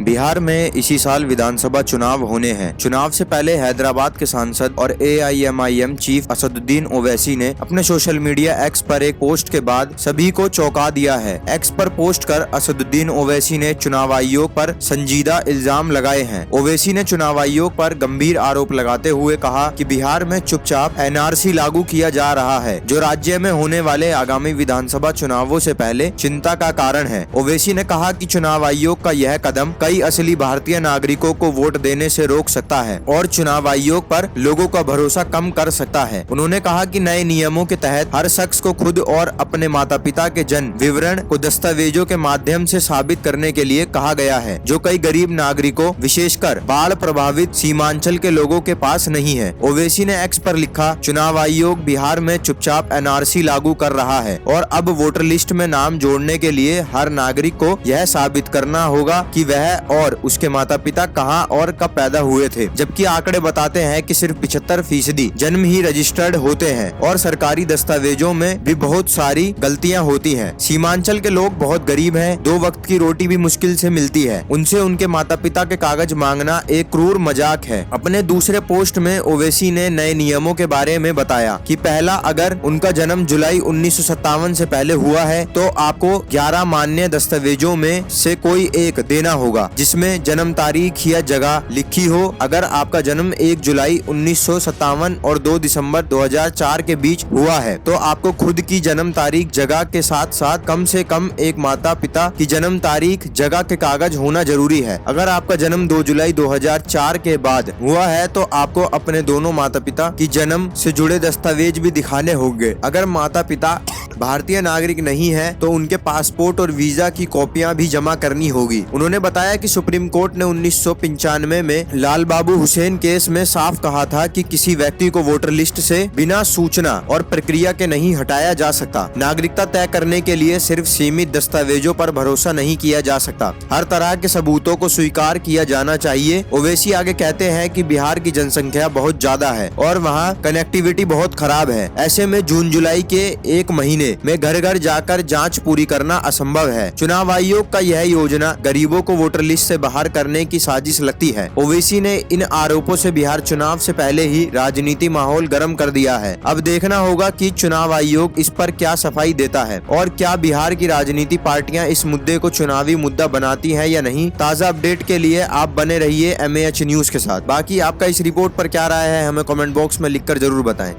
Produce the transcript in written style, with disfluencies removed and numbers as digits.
बिहार में इसी साल विधानसभा चुनाव होने हैं। चुनाव से पहले हैदराबाद के सांसद और AIMIM चीफ असदुद्दीन ओवैसी ने अपने सोशल मीडिया एक्स पर एक पोस्ट के बाद सभी को चौंका दिया है। एक्स पर पोस्ट कर असदुद्दीन ओवैसी ने चुनाव आयोग पर संजीदा इल्जाम लगाए हैं। ओवैसी ने चुनाव आयोग पर गंभीर आरोप लगाते हुए कहा कि बिहार में चुपचाप NRC लागू किया जा रहा है, जो राज्य में होने वाले आगामी विधानसभा चुनावों से पहले चिंता का कारण है। ओवैसी ने कहा कि चुनाव आयोग का यह कदम कई असली भारतीय नागरिकों को वोट देने से रोक सकता है और चुनाव आयोग पर लोगों का भरोसा कम कर सकता है। उन्होंने कहा कि नए नियमों के तहत हर शख्स को खुद और अपने माता पिता के जन्म विवरण को दस्तावेजों के माध्यम से साबित करने के लिए कहा गया है, जो कई गरीब नागरिकों विशेषकर बाढ़ प्रभावित सीमांचल के लोगों के पास नहीं है। ओवैसी ने एक्स पर लिखा, चुनाव आयोग बिहार में चुपचाप NRC लागू कर रहा है और अब वोटर लिस्ट में नाम जोड़ने के लिए हर नागरिक को यह साबित करना होगा कि वह और उसके माता पिता कहां और कब पैदा हुए थे, जबकि आंकड़े बताते हैं कि सिर्फ 75% जन्म ही रजिस्टर्ड होते हैं और सरकारी दस्तावेजों में भी बहुत सारी गलतियां होती हैं। सीमांचल के लोग बहुत गरीब हैं, 2 वक्त की रोटी भी मुश्किल से मिलती है, उनसे उनके माता पिता के कागज मांगना एक क्रूर मजाक है। अपने दूसरे पोस्ट में ओवैसी ने नए नियमों के बारे में बताया कि पहला, अगर उनका जन्म जुलाई 1957 से पहले हुआ है तो आपको 11 मान्य दस्तावेजों में से कोई एक देना होगा जिसमें जन्म तारीख या जगह लिखी हो। अगर आपका जन्म 1 जुलाई 1957 और 2 दिसंबर 2004 के बीच हुआ है तो आपको खुद की जन्म तारीख जगह के साथ साथ कम से कम एक माता पिता की जन्म तारीख जगह के कागज होना जरूरी है। अगर आपका जन्म 2 जुलाई 2004 के बाद हुआ है तो आपको अपने दोनों माता पिता की जन्म से जुड़े दस्तावेज भी दिखाने होंगे। अगर माता पिता भारतीय नागरिक नहीं है तो उनके पासपोर्ट और वीजा की कॉपियां भी जमा करनी होगी। उन्होंने बताया कि सुप्रीम कोर्ट ने 1995 में लाल बाबू हुसैन केस में साफ कहा था कि किसी व्यक्ति को वोटर लिस्ट से बिना सूचना और प्रक्रिया के नहीं हटाया जा सकता। नागरिकता तय करने के लिए सिर्फ सीमित दस्तावेजों पर भरोसा नहीं किया जा सकता, हर तरह के सबूतों को स्वीकार किया जाना चाहिए। ओवैसी आगे कहते हैं कि बिहार की जनसंख्या बहुत ज्यादा है और वहाँ कनेक्टिविटी बहुत खराब है। ऐसे में जून जुलाई के 1 महीने में घर घर जाकर जांच पूरी करना असंभव है। चुनाव आयोग का यह योजना गरीबों को वोटर लिस्ट से बाहर करने की साजिश लगती है। ओवैसी ने इन आरोपों से बिहार चुनाव से पहले ही राजनीति माहौल गर्म कर दिया है। अब देखना होगा कि चुनाव आयोग इस पर क्या सफाई देता है और क्या बिहार की राजनीति पार्टियां इस मुद्दे को चुनावी मुद्दा बनाती हैं या नहीं। ताज़ा अपडेट के लिए आप बने रहिए MAH न्यूज के साथ। बाकी आपका इस रिपोर्ट पर क्या राय है हमें कमेंट बॉक्स में लिखकर जरूर बताएं।